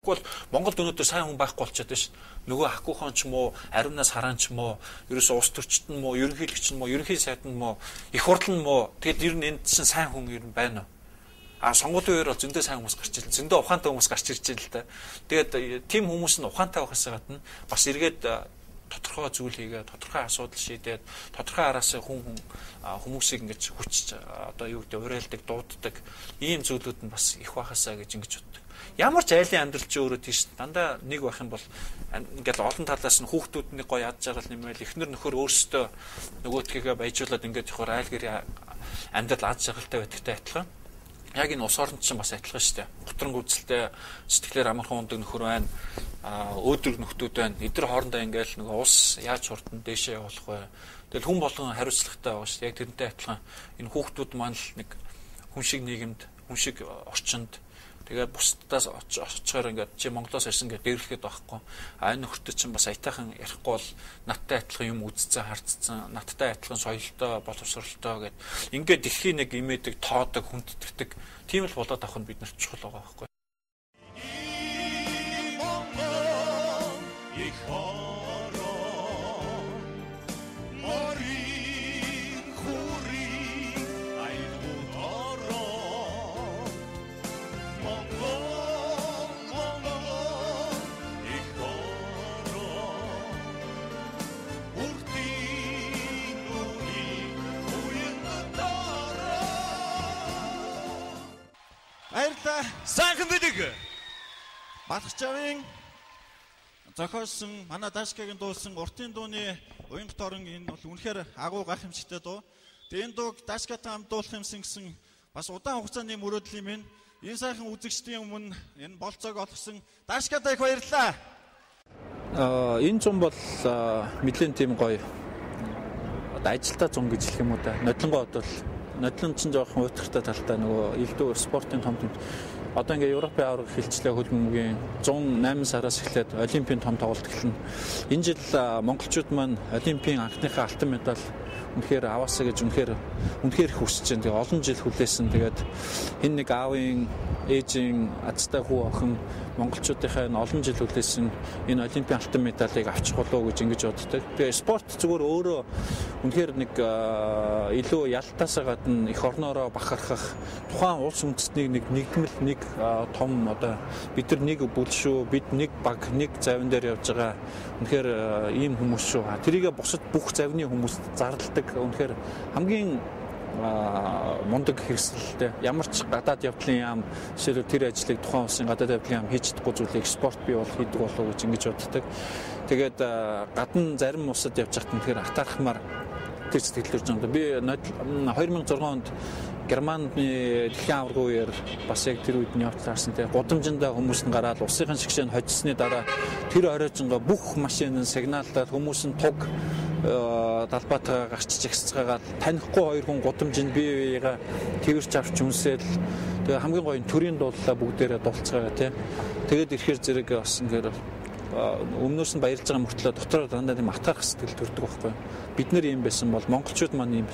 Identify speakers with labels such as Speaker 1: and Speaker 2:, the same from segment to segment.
Speaker 1: Тэгэхгүй бол Монголд өнөөдөр сайн хүн байхгүй болчиход байна ш. Нөгөө Хакухон ч юм уу, Ариунаас Хараан ч юм уу, ерөөсөө улс төрчт нь муу, ерөнхийлөгч нь муу, ерөнхий сайд нь муу, их хурл нь муу. Тэгэд ер нь энд чинь сайн хүн ер нь байна уу? Сонгуулийн үеэр бол зөндөө сайн хүмүүс гарч ирлээ. Зөндөө ухаантай хүмүүс гарч ирж байгаа л да. Тэгээд тийм хүмүүс нь ухаантай байхаас гадна бас эргээд тодорхой зүйл хийгээд, тодорхой асуудал шийдээд, тодорхой араас хүмүүсийг ингэж хүчж одоо юу гэдэг уриалдаг, дууддаг ийм зүйлүүд нь бас их байхасаа гэж ингэж боддог. Ямар ч айлын амьдрал чи өөрөө тийш дандаа нэг байх юм бол ингээд олон талаас нь хүүхдүүдний гоё ядж жаргал нэмэл эхнэр нөхөр өөрсдөө нөгөөдгийгээ баяжуулаад ингээд ихоор айл гэр амьдрал ад жаргалтай байдагтай адилхан. Яг энэ ус орнд чинь бас адилхан шүү дээ. Готрон гүйцэлтэй сэтгэлээр амархан ундаг нөхөр байна. Өөдрөг нөхдүүд байна. Эдгээр хоорондоо ингээл нөгөө ус яаж хурдан дээшээ явуулах вэ? Тэгэл хүн болгон хариуцлагатай байгаа шүү дээ. Яг тэрнтэй адилхан энэ хүүхдүүд маань л нэг хүн шиг нийгэмд, хүн шиг орчинд тэгээд бусдаас очихоор ингээд чи Монголоос ирсэн гэдэг дээрлэхэд байхгүй. Энэ нөхөртөө чинь бас аятайхан ярихгүй бол надтай адилхан юм үзсэн, харцсан, надтай адилхан соёлтой, боловсролтой гэд ингээд дэлхийн нэг имэдэг, тоодог, хүндэтгдэг тийм л болоод авах нь бид нарт чухал байгаа байхгүй.
Speaker 2: Баярлалаа. Сайхан бидэг. Балхчавын зохиолсон манай Дашкагийн дуулсан уртын дууны уянга торон энэ бол үнэхээр агуу гайхамшигтай дуу. Тэгээ энэ дууг Дашкатай хамт дуулах юмсан гэсэн бас удаан хугацааны мөрөөдөл юм. Энэ сайхан үзэгчдийн өмнө энэ болцоог олгосон Дашкатай их баярлалаа.
Speaker 3: Энэ зам бол мэдлийн тийм гоё. Одоо ажилтаа зам гэж хэлэх юм уу да. Нодлонгоо бодвол нодлон чинь жоохон уйтгартай талтай нөгөө элдв спортын том одоо ингээ Европын аварга хилчлээ хөлбөмбөгийн 108 сараас эхлээд олимпийн том тоглолт эхэлнэ. Энэ жил монголчууд маань олимпийн анхныхаа алтан медаль үнэхээр аваасаа гэж үнэхээр их хүсэж байна. Тэгээ олон жил хүлээсэн. Тэгээд энэ нэг аавын ээжийн азтай хүү охин монголчуудынхаа олон жил хүлээсэн энэ олимпийн алтан медалийг авчих болов уу гэж ингэж боддог. Тэгээ спорт зүгээр өөрөө үнэхээр нэг илүү ялтаасаа гадна эх орноороо бахархах тухайн улс үндэстнийг нэгдмэл нэг том одоо бид нар нэг бүл шүү, бид нэг баг нэг завин дээр явж байгаа үнэхээр ийм хүмүүс шүү. Тэрийгэ бусад бүх завны хүмүүст зарладаг үнэхээр хамгийн мундаг хэрэгсэлтэй ямар ч гадаад явдлын яам жишээлбэл тэр ажлыг тухайн улсын гадаад явдлын яам хийж чадахгүй зүйлийг спорт бий бол хийдэг болов уу гэж ингэж боддог. Тэгээд гадна зарим улсад явж байхад тэгэхээр атаархмаар тэр сэтгэл төрж байгаа. Би 2006 онд Германы дэлхийн аварга үеэр бас яг тэр үед нь явуулсан те гудамжиндаа хүмүүс нь гараад усын шигшээ нь хожсны дараа тэр оройжонго бүх машин нь сигналдаад хүмүүс нь туг талбайтаа гарч жигсцгээгээд танихгүй хоёр хүн гудамжинд бие биега тэрч авч үнсэл тэгээ хамгийн гоё төрийн дууллаа бүгдээрээ дуулцгаа те тэгээд ирэхээр зэрэг бас ингээд өмнөөс нь баярлж байгаа мөртлөө дотроо дандаа тийм атгах сэтгэл төрдөг байхгүй. Бид нэр юм байсан бол монголчууд маань юм.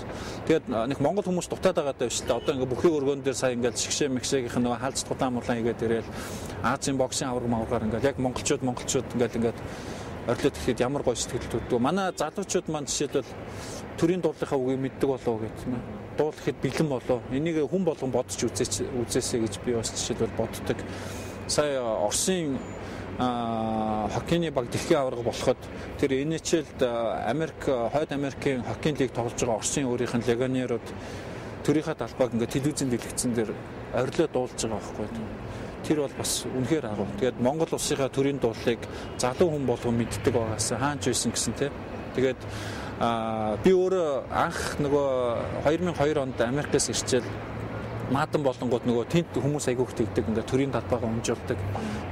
Speaker 3: Тэгээд нэг монгол хүмүүс дутаад байгаа даа шүү дээ. Одоо ингээ бүхий өргөн дээр сая ингээл шигшээ мэгшээгийнх нь хаалц тудаан мурлан игээд ирээл Азийн боксын аварга мавгаар ингээл яг монголчууд ингээд орлоод ирэхэд ямар гоё сэтгэл төрдөг. Манай залуучууд маань жишээлбэл төрийн дуулынхаа үгийг мэддэг болов гэж тийм ээ. Дуулахад бэлэн болов. Энийг хүн болгон бодож үзээсэй гэж би бас жишээлбэл боддог. Сая Оросын хоккейний баг дэлхийн аварга болоход тэр NHL-д Хойд Америкийн хоккейн лиг тоглож байгаа Оросын өөрийнх нь легионерууд төрийнхаа талбайг ингээд телевизэн дэлгэцэн дээр орилоо дуулж байгаа байхгүй. Тэр бол бас үнэхээр агуу. Тэгээд Монгол улсынхаа төрийн дуулыг залуу хүн болгон мэддэг байгаас хаанч байсан гэсэн тий. Тэгээд би өөрөө анх нөгөө 2002 онд Америкээс ирчээл Маадан болонгууд нөгөө тент хүмүүс айгүйх тэгдэг ингээд төрийн талбайгаа унжуулдаг.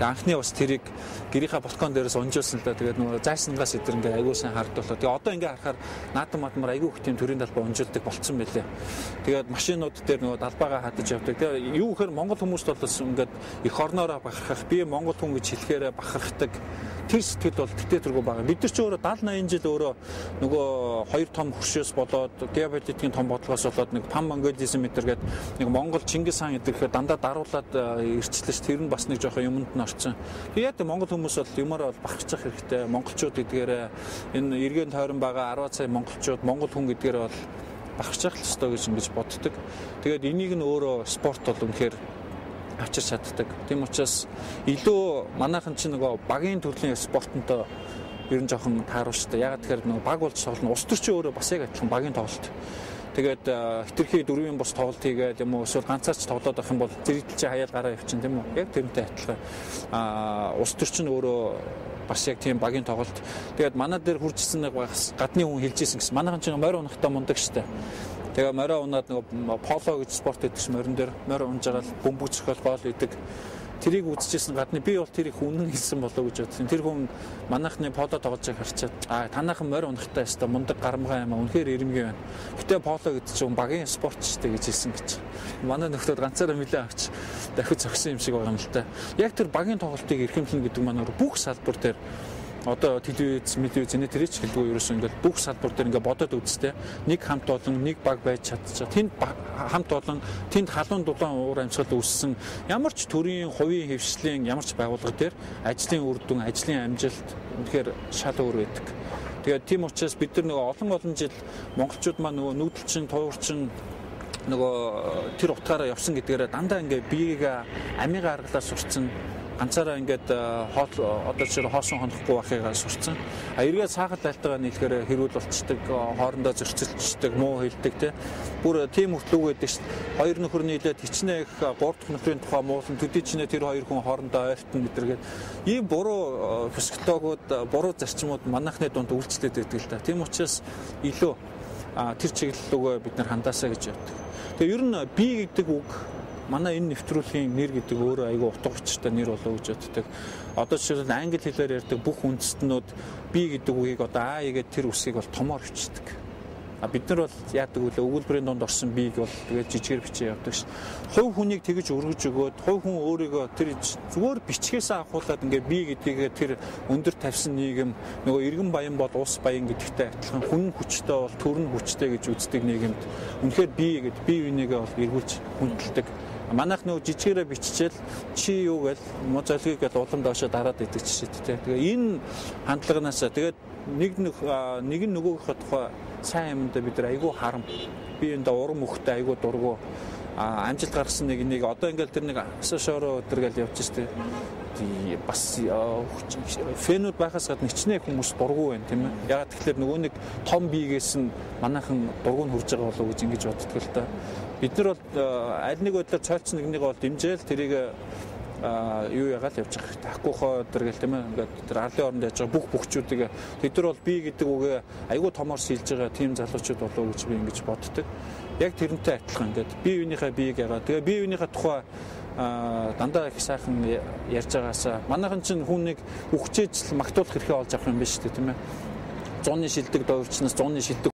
Speaker 3: Тэгээ анхны бас тэрийг гэрийнхаа балкон дээрээс унжуулсан л да. Тэгээд нөгөө зайсангаас идэр ингээд айгүй сайн харагдуулаа. Тэгээ одоо ингээд харахаар наадам мадмар айгүйх тийм төрийн талбай унжуулдаг болцсон байлээ. Тэгээд машинууд дээр нөгөө талбайгаа хадаж явдаг. Тэгээ юу гэхээр монгол хүмүүст бол ингээд эх орноороо бахархах, би монгол хүн гэж хэлэхээрээ бахархдаг тэр сэтгэл бол диктэторгүй байгаа. Бид нар ч өөрөө 70-80 жил өөрөө нөгөө хоёр том хөршөөс болоод геополитикийн том бодлогоос болоод нэг пан-монголизм гэдэг нэг Монгол Чингис хаан гэдэг дандаа даруулаад ирчлээ ш. Тэр нь бас нэг жоохон юмд нь орсон. Тэгээд Монгол хүмүүс бол юмараа бол багцах хэрэгтэй. Монголчууд гэдгээр энэ эргэн тойрон байгаа 10 сая монголчууд Монгол хүн гэдгээр бол багцах л ёстой гэж ингэж боддог. Тэгээд энийг нь өөрөө спорт бол үнэхээр авчирч чаддаг. Тийм учраас илүү манайхан чинь нөгөө багийн төрлийн спортонтой ер нь жоохон тааруул шүү дээ. Ягаад тэгэхээр нөгөө баг болж тоглоно. Улс төрчин өөрөө бас яг адилхан багийн тоглолт. Тэгээд хитрхи дөрвийн бус тоглолт хийгээд юм уу эсвэл ганцаарч тоглоод авах юм бол зэрэгтэл чи хаяал гараа явчихна тийм үү? Яг тэрнтэй адилхан. Улс төрчин өөрөө бас яг тийм багийн тоглолт. Тэгээд манай дээр хуржсэн нэг гадны хүн хэлжсэн гэсэн. Манайхан ч морь унахтаа мундаг шүү дээ. Тэгээ морь унаад нөгөө поло гэж спорт гэдэг чинь морин дээр морь унж байгаа л бөмбөг цохол гол идэг. Тэрийг үзчихсэн гадны би бол тэрийг үнэн хэлсэн болоо гэж бодсон. Тэр хүн манайхны поло тоглож байгааг харчаад танайхан морь унахтай өстой мундаг гарамгай юм аа үнэхээр ирэмгүй байна. Гэтэ поло гэдэг чинь багийн спорт ч гэж хэлсэн гэж. Манай нөхдөд ганцаараа нэлээд авч дахиж зогсон юм шиг байгаа юм л та. Яг тэр багийн тоглолтыг эрхэмлэн гэдэг маань бүх салбар дээр одоо телевиз, медиа зэнэтрич хэлдэггүй ерөөсөө ингээл бүх салбар дээр ингээд бодоод үзтээ. Нэг хамт олон, нэг баг байж чадчих. Тэнд хамт олон, тэнд халуун дулаан уур амьсгал үүссэн ямар ч төрийн хувийн хэвшлийн ямар ч байгууллага дээр ажлын үр дүн, ажлын амжилт үнэхээр шал өөр байдаг. Тэгээд тийм учраас бид нар нөгөө олон жил монголчууд маань нөгөө нүүдэлчин, туурчин нөгөө тэр утгаараа явсан гэдгээрээ дандаа ингээд биеийг амигаа аргалаа сурцсан. Ганцаараа ингээд одоо ч хоосон хонохгүй байхыгаа сурцсан. Эргээд сaaгаад талтайгаа нийлэхээр хэрүүл болцдог, хоорондоо зөрчилдчихдэг, муу хэлдэг те. Бүр тийм хүртлүүгээд шүү дээ. Хоёр нөхөр нийлээд хичнээн их 3 дахь нөхрийн тухай муулсан төдий чинээ тэр хоёр хүн хоорондоо ойртон мэдэргээд ийм буруу физиологиуд, буруу зарчмууд манайхны дунд үйлчлээд байдаг л да. Тийм учраас илүү тэр чиглэл рүүгээ бид нар хандаасаа гэж яддаг. Тэгээ ер нь би гэдэг үг манай энэ нэвтрүүлгийн нэр гэдэг өөрөө айгүй утга учиртай нэр болоо гэж боддог. Одоо жишээлбэл англи хэлээр ярьдаг бүх үндэстнүүд би гэдэг үгийг одоо аа игээд тэр үсгийг бол томоор бичдэг. Бид нар бол яадаг үлээ өгүүлбэрийн донд орсон биеийг бол тэгээд жижигээр бичээ явдаг ш. Хувь хүнийг тэгж өргөж өгөөд хувь хүн өөрийгөө тэр зүгээр бичгээсээ авахуулаад ингээд би гэдгийг тэр өндөр тавьсан нийгэм нөгөө эргэн баян бол улс баян гэдэгтэй адилхан хүн хүчтэй бол төрн хүчтэй гэж үздэг нийгэмд үнэхээр би гэд бие бинийгээ бол эргүүлж хүндэлдэг. Манайх нөгөө жижигээрээ биччихэл чи юу гээл золгийг гээд улам доошоо дараад идэг жишээ. Тэгээ энэ хандлаганаасаа тэгээд нэг нөгөөхөө тухай сайн юмд бид нар айгүй харам. Би энэ урам өгөхтэй айгүй дургу амжилт гаргасан нэг одоо ингээл тэр нэг сошиороо өдргээл явж штэ. Бас фэнүүд байхаас гадна хичнээн хүмүүс дургу байна тийм ээ. Ягаад тэгэхээр нөгөө нэг том биегээс нь манайхан дургу нь хурж байгаа болов уу гэж ингэж боддог л та. Бид нар бол аль нэг байдлаар цойлцсон нэгнийг бол дэмжээл тэрийг юу ягаал явж байгаа хэрэгтэй. Хакуухоо өдргээл тийм ээ. Ингээд тэр арлын оронд яаж байгаа бүх бүхчүүдийг тэд нар бол би гэдэг үгээ айгүй томоор сэлж байгаа тийм залуучууд болов уу гэж би ингэж боддог. Яг тэрнтэй адилхан ингээд бие биенийхээ биеийг ягаа. Тэгээ бие биенийхээ тухай дандаа их сайхан ярьж байгаасаа манайхан чинь хүнийг үхчээж магтуулах хэрэгтэй болж авах юм биш үү тийм ээ. 100-ны шилдэг дойрчнаас 100-ны шилдэг